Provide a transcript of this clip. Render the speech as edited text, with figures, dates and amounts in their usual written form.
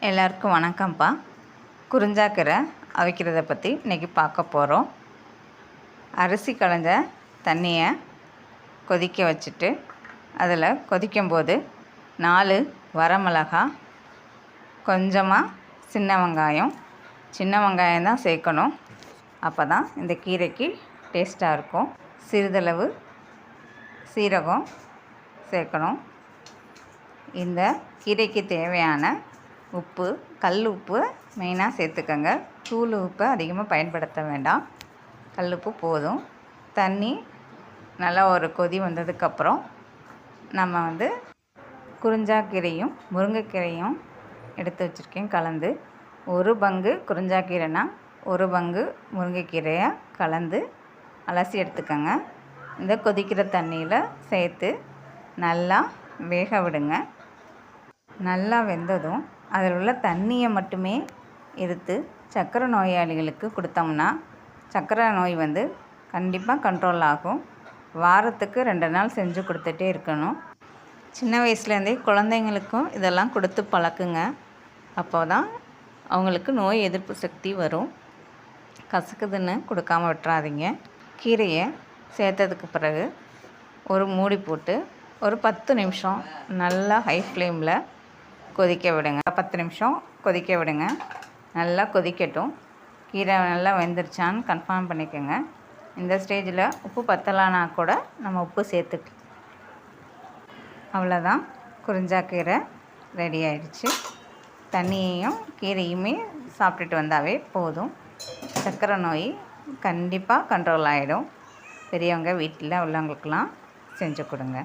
எல்லாருக்கும் வணக்கம்ப்பா. குறிஞ்சாக்கீரை அவிக்கிறத பற்றி இன்றைக்கி பார்க்க போகிறோம். அரிசி களைஞ்ச தண்ணியை கொதிக்க வச்சுட்டு அதில் கொதிக்கும்போது 4 வரமிளகா, கொஞ்சமாக சின்ன வெங்காயம் தான் சேர்க்கணும். அப்போ தான் இந்த கீரைக்கு டேஸ்ட்டாக இருக்கும். சிறிதளவு சீரகம் சேர்க்கணும். இந்த கீரைக்கு தேவையான உப்பு, கல் உப்பு மெயினாக சேர்த்துக்கங்க. தூள் உப்பை அதிகமாக பயன்படுத்த வேண்டாம். கல் உப்பு போதும். தண்ணி நல்லா ஒரு கொதி வந்ததுக்கப்புறம் நம்ம குறிஞ்சாக்கீரையும் முருங்கைக்கீரையும் எடுத்து வச்சுருக்கேன். கலந்து 1 பங்கு குறிஞ்சாக்கீரைனா 1 பங்கு முருங்கைக்கீரையை கலந்து அலசி எடுத்துக்கோங்க. இந்த கொதிக்கிற தண்ணியில் சேர்த்து நல்லா வேக விடுங்க. நல்லா வெந்ததும் அதில் உள்ள தண்ணியை மட்டுமே எடுத்து சர்க்கரை நோயாளிகளுக்கு கொடுத்தோம்னா சர்க்கரை நோய் கண்டிப்பாக கண்ட்ரோல் ஆகும். வாரத்துக்கு 2 நாள் செஞ்சு கொடுத்துட்டே இருக்கணும். சின்ன வயசுலேருந்தே குழந்தைங்களுக்கும் இதெல்லாம் கொடுத்து பழக்குங்க. அப்போ தான் அவங்களுக்கு நோய் எதிர்ப்பு சக்தி வரும். கசக்குதுன்னு கொடுக்காம விட்டுறாதீங்க. கீரையை சேர்த்ததுக்கு பிறகு ஒரு மூடி போட்டு ஒரு 10 நிமிஷம் நல்லா ஹை ஃப்ளேமில் கொதிக்க விடுங்க. 10 நிமிஷம் கொதிக்க விடுங்க. நல்லா கொதிக்கட்டும். கீரை நல்லா வெந்துருச்சான்னு கன்ஃபார்ம் பண்ணிக்கோங்க. இந்த ஸ்டேஜில் உப்பு பத்தலைனா கூட நம்ம உப்பு சேர்த்துக்கலாம். அவ்வளோதான், குறிஞ்சாக்கீரை ரெடி ஆயிடுச்சு. தண்ணியையும் கீரையுமே சாப்பிட்டுட்டு வந்தாவே போதும். சர்க்கரை நோய் கண்டிப்பாக கண்ட்ரோல் ஆகிடும். பெரியவங்க வீட்டில் உள்ளவங்களுக்கெல்லாம் செஞ்சு கொடுங்க.